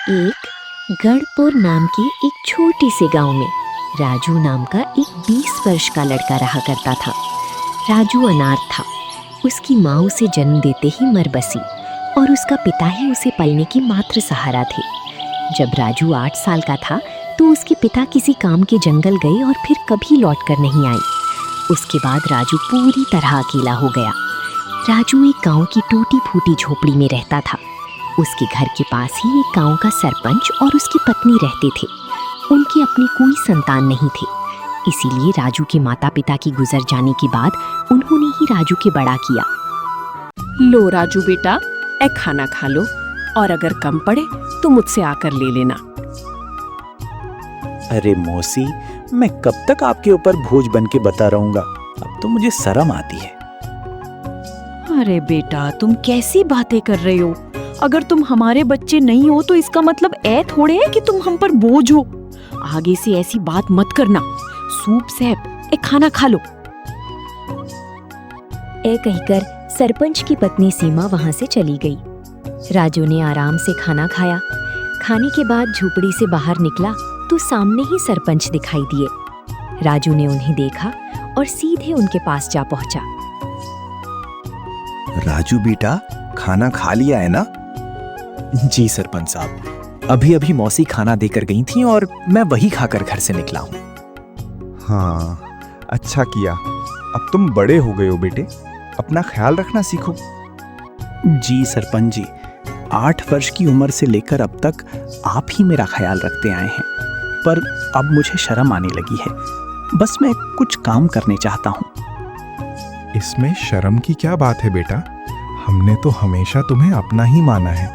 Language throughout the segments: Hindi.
एक गढ़पुर नाम की एक छोटी से गांव में राजू नाम का एक 20 वर्ष का लड़का रहा करता था। राजू अनाथ था। उसकी माँ उसे जन्म देते ही मर बसी और उसका पिता ही उसे पलने की मात्र सहारा थे। जब राजू 8 साल का था तो उसके पिता किसी काम के जंगल गए और फिर कभी लौट कर नहीं आए। उसके बाद राजू पूरी तरह अकेला हो गया। राजू एक गांव की टूटी फूटी झोपड़ी में रहता था। उसके घर के पास ही एक गांव का सरपंच और उसकी पत्नी रहते थे। उनकी अपनी कोई संतान नहीं थे, इसीलिए राजू के माता पिता की गुजर जाने के बाद उन्होंने ही राजू के बड़ा किया। लो राजू बेटा, ए खाना खा लो और अगर कम पड़े तो मुझसे आकर ले लेना। अरे मौसी, मैं कब तक आपके ऊपर बोझ बन के बता रहूंगा। अब तो मुझे शर्म आती है। अरे बेटा, तुम कैसी बातें कर रहे हो? अगर तुम हमारे बच्चे नहीं हो तो इसका मतलब ए थोड़े है कि तुम हम पर बोझ हो। आगे से ऐसी बात मत करना। सूप सैप, ए खाना खा लो। ए कहकर सरपंच की पत्नी सीमा वहां से चली गई। राजू ने आराम से खाना खाया। खाने के बाद झोपड़ी से बाहर निकला तो सामने ही सरपंच दिखाई दिए। राजू ने उन्हें देखा और सीधे उनके पास जा पहुंचा। राजू बेटा, खाना खा लिया है ना? जी सरपंच साहब, अभी अभी मौसी खाना देकर गई थी और मैं वही खाकर घर से निकला हूँ। हाँ, अच्छा किया। अब तुम बड़े हो गए हो बेटे, अपना ख्याल रखना सीखो। जी सरपंच जी, 8 वर्ष की उम्र से लेकर अब तक आप ही मेरा ख्याल रखते आए हैं, पर अब मुझे शर्म आने लगी है। बस मैं कुछ काम करने चाहता हूँ। इसमें शर्म की क्या बात है बेटा? हमने तो हमेशा तुम्हें अपना ही माना है।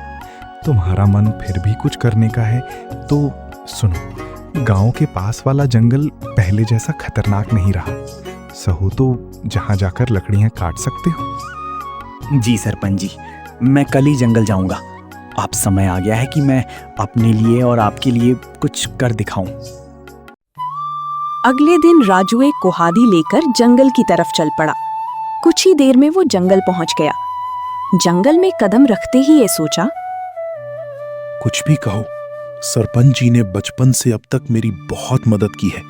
तुम्हारा मन फिर भी कुछ करने का है तो सुनो, गांव के पास वाला जंगल पहले जैसा खतरनाक नहीं रहा। सहो तो जहां जाकर लकड़ियां काट सकते हो। जी सरपंच जी, मैं कल ही जंगल जाऊंगा। अब समय आ गया है कि मैं अपने लिए और आपके लिए कुछ कर दिखाऊं। अगले दिन राजू एक कुहादी लेकर जंगल की तरफ चल पड़ा। कुछ ही देर में वो जंगल पहुंच गया। जंगल में कदम रखते ही ये सोचा, कुछ भी कहो, सरपंच जी ने बचपन से अब तक मेरी बहुत मदद की है।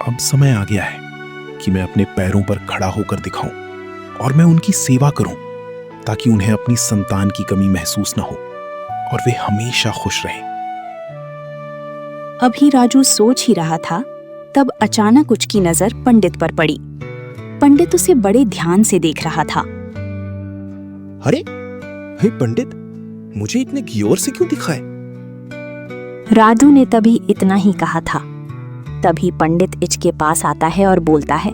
अब समय आ गया है कि मैं अपने पैरों पर खड़ा होकर दिखाऊं और मैं उनकी सेवा करूं, ताकि उन्हें अपनी संतान की कमी महसूस न हो और वे हमेशा खुश रहें। अभी राजू सोच ही रहा था, तब अचानक उसकी नजर पंडित पर पड़ी। पंडित उसे बड़े ध्यान से देख रहा था। अरे हे पंडित, मुझे इतने घियोर से क्यों दिखाए? राजू ने तभी इतना ही कहा था। तभी पंडित इसके पास आता है और बोलता है।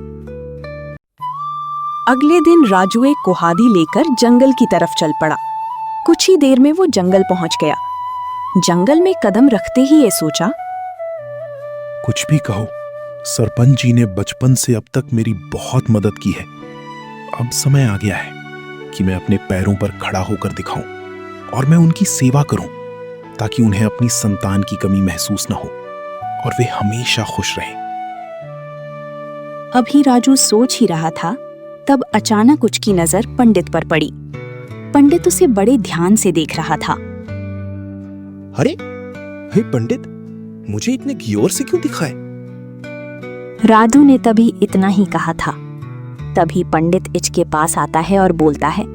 अगले दिन राजू एक कुहादी लेकर जंगल की तरफ चल पड़ा। कुछ ही देर में वो जंगल पहुंच गया। जंगल में कदम रखते ही ये सोचा, कुछ भी कहो, सरपंच जी ने बचपन से अब तक मेरी बहुत मदद की है। अब समय आ गया है कि मैं अपने पैरों पर खड़ा होकर दिखाऊं और मैं उनकी सेवा करूं, ताकि उन्हें अपनी संतान की कमी महसूस न हो और वे हमेशा खुश रहें। अभी राजू सोच ही रहा था, तब अचानक उसकी नजर पंडित पर पड़ी। पंडित उसे बड़े ध्यान से देख रहा था। अरे हे पंडित, मुझे इतने घियोर से क्यों दिखाए? राजू ने तभी इतना ही कहा था। तभी पंडित इसके पास आता है और बोलता है।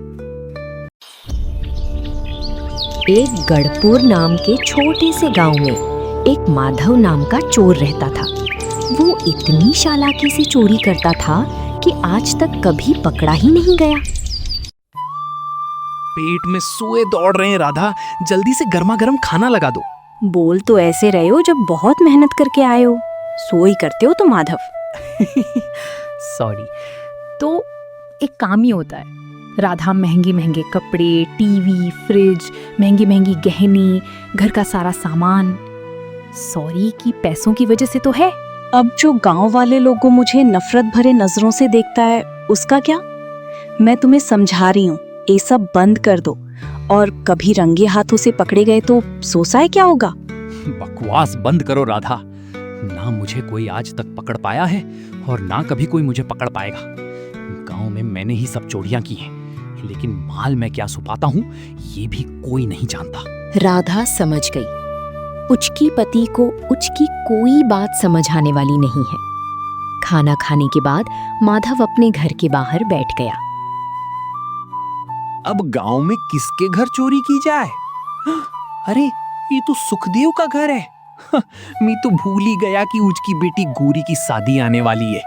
एक गढ़पुर नाम के छोटे से गांव में एक माधव नाम का चोर रहता था। वो इतनी चालाकी से चोरी करता था कि आज तक कभी पकड़ा ही नहीं गया। पेट में सुए दौड़ रहे हैं राधा, जल्दी से गर्मा गर्म खाना लगा दो। बोल तो ऐसे रहे हो जब बहुत मेहनत करके आए हो। सोई करते हो तो माधव। सॉरी। तो एक काम ही होता है। राधा महंगे महंगे कपड़े, टीवी, फ्रिज, महंगी महंगी गहनी, घर का सारा सामान। सॉरी कि पैसों की वजह से तो है। अब जो गांव वाले लोगों मुझे नफरत भरे नजरों से देखता है, उसका क्या? मैं तुम्हें समझा रही हूँ, ये सब बंद कर दो। और कभी रंगे हाथों से पकड़े गए तो सोसाए क्या होगा? बकवास बंद करो राधा। ना मुझे कोई आज तक पकड़ पाया है और ना कभी कोई मुझे पकड़ पाएगा। गांव में मैंने ही सब चोरियां की हैं, लेकिन माल मैं क्या छुपाता हूँ ये भी कोई नहीं जानता। राधा समझ गई उचकी पति को उचकी कोई बात समझ आने वाली नहीं है। खाना खाने के बाद माधव अपने घर के बाहर बैठ गया। अब गांव में किसके घर चोरी की जाए? अरे ये तो सुखदेव का घर है। मैं तो भूल ही गया कि उसकी बेटी गौरी की शादी आने वाली है।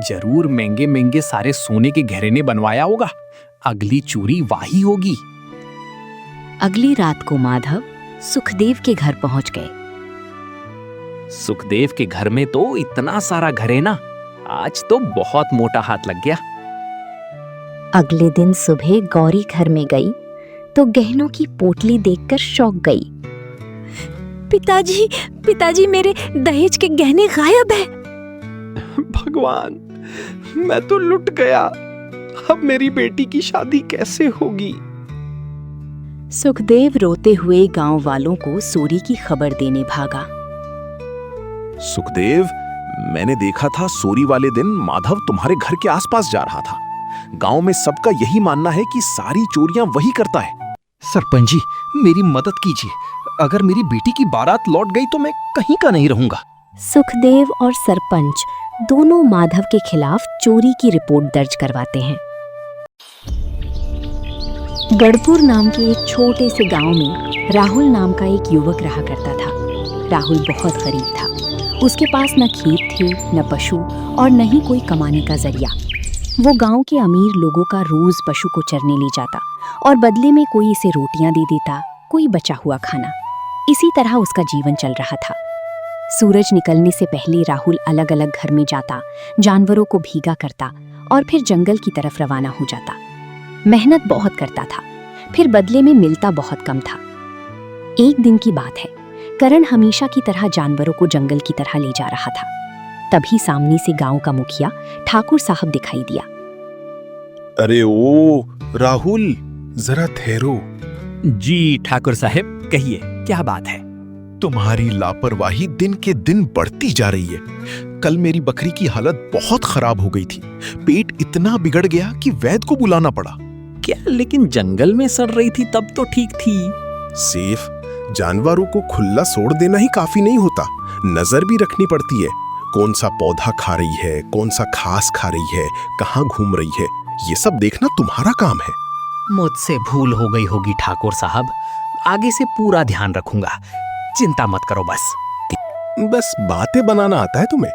जरूर महंगे महंगे सारे सोने के घरेने बनवाया होगा। अगली चोरी वही होगी। अगली रात को माधव सुखदेव के घर पहुंच गए। सुखदेव के घर में तो इतना सारा घरेना, आज तो बहुत मोटा हाथ लग गया। अगले दिन सुबह गौरी घर में गई तो गहनों की पोटली देखकर चौंक गई। पिताजी, पिताजी मेरे दहेज के गहने गायब है। भगवान, मैं तो लुट गया। अब मेरी बेटी की शादी कैसे होगी? सुखदेव रोते हुए गांव वालों को चोरी की खबर देने भागा। सुखदेव, मैंने देखा था चोरी वाले दिन माधव तुम्हारे घर के आसपास जा रहा था। गांव में सबका यही मानना है कि सारी चोरियां वही करता है। सरपंच जी, मेरी मदद कीजिए। अगर मेरी बेटी की बारात लौट गई तो मैं कहीं का नहीं रहूंगा। सुखदेव और सरपंच दोनों माधव के खिलाफ चोरी की रिपोर्ट दर्ज करवाते हैं। गढ़पुर नाम के एक छोटे से गांव में राहुल नाम का एक युवक रहा करता था। राहुल बहुत गरीब था। उसके पास न खेत थे, न पशु और न ही कोई कमाने का जरिया। वो गांव के अमीर लोगों का रोज पशु को चरने ले जाता और बदले में कोई इसे रोटियां दे देता, कोई बचा हुआ खाना। इसी तरह उसका जीवन चल रहा था। सूरज निकलने से पहले राहुल अलग अलग घर में जाता, जानवरों को भीगा करता और फिर जंगल की तरफ रवाना हो जाता। मेहनत बहुत करता था, फिर बदले में मिलता बहुत कम था। एक दिन की बात है, करण हमेशा की तरह जानवरों को जंगल की तरह ले जा रहा था। तभी सामने से गांव का मुखिया ठाकुर साहब दिखाई दिया। अरे ओ राहुल, जरा ठहरो। जी ठाकुर साहब, कहिए क्या बात है? तुम्हारी लापरवाही दिन के दिन बढ़ती जा रही है। कल मेरी बकरी की हालत बहुत खराब हो गई थी। पेट इतना बिगड़ गया कि वैद्य को बुलाना पड़ा। क्या, लेकिन जंगल में सड़ रही थी तब तो ठीक थी। सेफ, जानवरों को खुला छोड़ देना ही काफी नहीं होता। नजर भी रखनी पड़ती है। कौन सा पौधा खा रही है, कौन सा घास खा रही है, कहाँ घूम रही है, ये सब देखना तुम्हारा काम है। मुझसे भूल हो गई होगी ठाकुर साहब। आगे से पूरा ध्यान रखूंगा। चिंता मत करो बस। बस बातें बनाना आता है तुम्हें।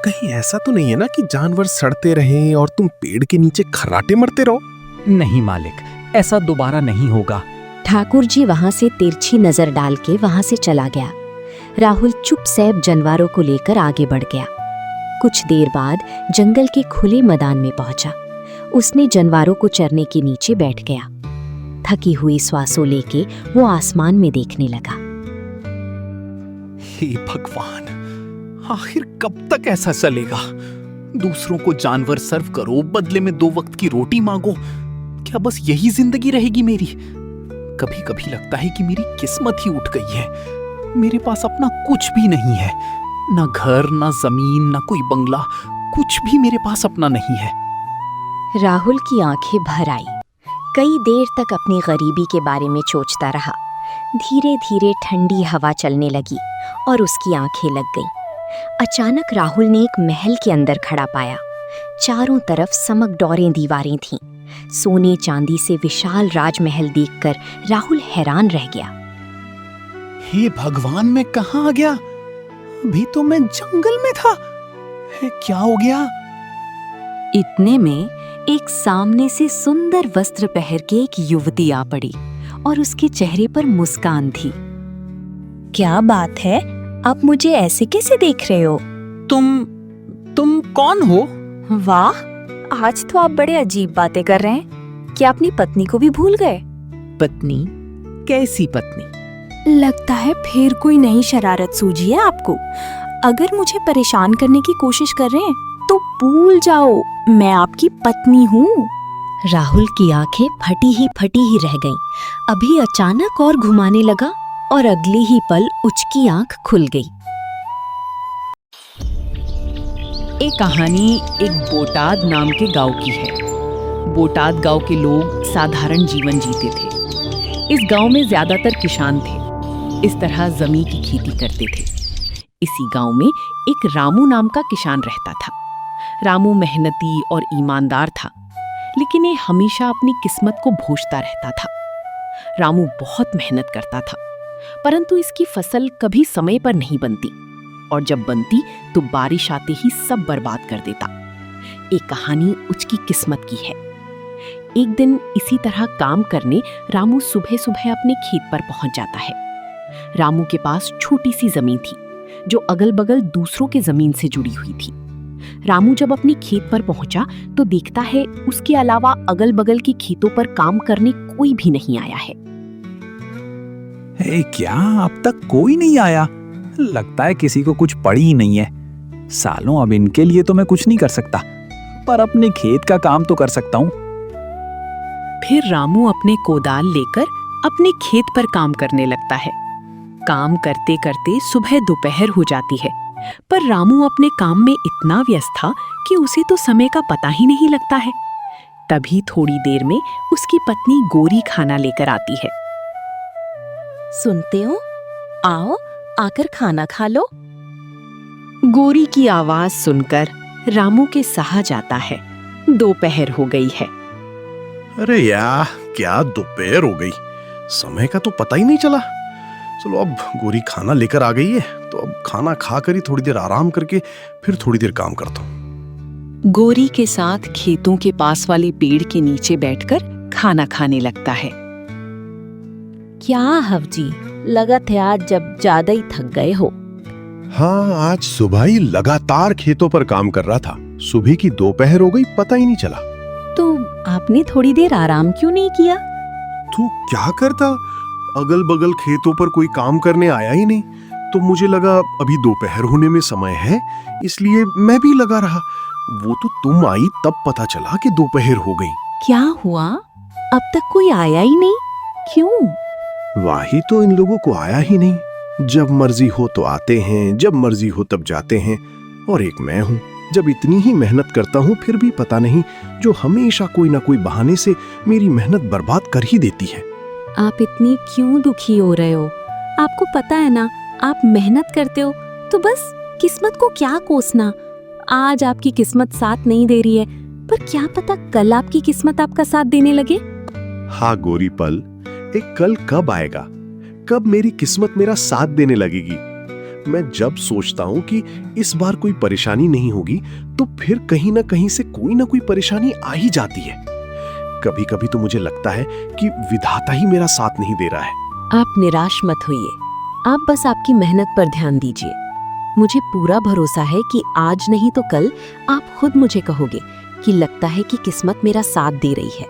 कहीं ऐसा तो नहीं है ना कि जानवर सड़ते रहें और तुम पेड़ के नीचे खर्राटे मरते रहो? नहीं मालिक, ऐसा दोबारा नहीं होगा। ठाकुर जी वहां से तिरछी नजर डाल के वहां से चला गया। राहुल चुपचाप जानवरों को लेकर आगे बढ़ गया। कुछ देर बाद जंगल के खुले मैदान में पहुंचा। उसने जानवरों को चरने के नीचे बैठ गया। थकी हुई श्वासों लेके वो आसमान में देखने लगा। हे भगवान, आखिर कब तक ऐसा चलेगा? दूसरों को जानवर सर्व करो, बदले में 2 वक्त की रोटी मांगो। क्या बस यही जिंदगी रहेगी मेरी? कभी कभी लगता है कि मेरी किस्मत ही उठ गई है। मेरे पास अपना कुछ भी नहीं है, ना घर, ना जमीन, ना कोई बंगला, कुछ भी मेरे पास अपना नहीं है। राहुल की आंखें भर आई। कई देर तक अपनी गरीबी के बारे में सोचता रहा। धीरे धीरे ठंडी हवा चलने लगी और उसकी आंखें लग गईं। अचानक राहुल ने एक महल के अंदर खड़ा पाया। चारों तरफ समकदौरें दीवारें थीं। सोने चांदी से विशाल राजमहल देखकर राहुल हैरान रह गया। हे भगवान, मैं कहाँ आ गया? अभी तो मैं जंगल में था। क्या हो गया? इतने में एक सामने से सुंदर वस्त्र पहन के एक युवती आ पड़ी और उसके चेहरे पर मुस्कान थी। क्या बात है, आप मुझे ऐसे कैसे देख रहे हो? तुम कौन हो? वाह, आज तो आप बड़े अजीब बातें कर रहे हैं। क्या अपनी पत्नी को भी भूल गए? पत्नी? कैसी पत्नी? लगता है फिर कोई नई शरारत सूझी है आपको। अगर मुझे परेशान करने की कोशिश कर रहे हैं तो भूल जाओ, मैं आपकी पत्नी हूँ। राहुल की आंखें फटी ही रह गईं। अभी अचानक और घुमाने लगा और अगले ही पल उसकी आंख खुल गई। एक कहानी एक बोटाद नाम के गांव की है। बोटाद गांव के लोग साधारण जीवन जीते थे। इस गांव में ज्यादातर किसान थे। इस तरह जमीन की खेती करते थे। इसी गांव में एक रामू नाम का किसान रहता था। रामू मेहनती और ईमानदार था, लेकिन ये हमेशा अपनी किस्मत को भोजता रहता था। रामू बहुत मेहनत करता था, परंतु इसकी फसल कभी समय पर नहीं बनती, और जब बनती तो बारिश आते ही सब बर्बाद कर देता। एक कहानी उसकी किस्मत की है। एक दिन इसी तरह काम करने रामू सुबह सुबह अपने खेत पर पहुंच जाता है। रामू के पास छोटी सी जमीन थी जो अगल बगल दूसरों के जमीन से जुड़ी हुई थी। रामू जब अपने खेत पर पहुंचा तो देखता है उसके अलावा अगल बगल के खेतों पर काम करने कोई भी नहीं आया है। क्या अब तक कोई नहीं आया? लगता है किसी को कुछ पड़ी ही नहीं है। सालों, अब इनके लिए तो मैं कुछ नहीं कर सकता, पर अपने खेत का काम तो कर सकता हूँ। फिर रामू अपने कोदाल लेकर अपने खेत पर काम करने लगता है। काम करते करते सुबह दोपहर हो जाती है, पर रामू अपने काम में इतना व्यस्त था कि उसे तो समय का पता ही नहीं लगता है। तभी थोड़ी देर में उसकी पत्नी गोरी खाना लेकर आती है। सुनते हो? आओ, आकर खाना खा लो। गोरी की आवाज सुनकर रामू के सहा जाता है। दोपहर हो गई है। अरे यार, क्या दोपहर हो गई, समय का तो पता ही नहीं चला। चलो, अब गोरी खाना लेकर आ गई है तो अब खाना खाकर ही थोड़ी देर आराम करके फिर थोड़ी देर काम करता हूँ। गोरी के साथ खेतों के पास वाले पेड़ के नीचे बैठकर खाना खाने लगता है। क्या हवजी, लगत है आज जब ज्यादा ही थक गए हो। हाँ, आज सुबह ही लगातार खेतों पर काम कर रहा था। सुबह की दोपहर हो गई, पता ही नहीं चला। तो आपने थोड़ी देर आराम क्यों नहीं किया? तू क्या करता? अगल बगल खेतों पर कोई काम करने आया ही नहीं, तो मुझे लगा अभी दोपहर होने में समय है, इसलिए मैं भी लगा रहा। वो तो तुम आई तब पता चला कि दोपहर हो गई। क्या हुआ? अब तक कोई आया ही नहीं, क्यों? वाही तो, इन लोगों को आया ही नहीं। जब मर्जी हो तो आते हैं, जब मर्जी हो तब जाते हैं। और एक मैं हूँ, जब इतनी ही मेहनत करता हूँ फिर भी पता नहीं, जो हमेशा कोई ना कोई बहाने से मेरी मेहनत बर्बाद कर ही देती है। आप इतनी क्यों दुखी हो रहे हो? आपको पता है ना, आप मेहनत करते हो तो बस किस्मत को क्या कोसना। आज आपकी किस्मत साथ नहीं दे रही है, पर क्या पता कल आपकी किस्मत आपका साथ देने लगे। हाँ गोरी पल, एक कल कब आएगा, कब मेरी किस्मत मेरा साथ देने लगेगी। मैं जब सोचता हूँ कि इस बार कोई परेशानी नहीं होगी, तो फिर कहीं ना कहीं से कोई ना कोई परेशानी आ ही जाती है। कभी कभी तो मुझे लगता है कि विधाता ही मेरा साथ नहीं दे रहा है। आप निराश मत होइए, आप बस आपकी मेहनत पर ध्यान दीजिए। मुझे पूरा भरोसा है कि आज नहीं तो कल आप खुद मुझे कहोगे कि लगता है कि किस्मत मेरा साथ दे रही है।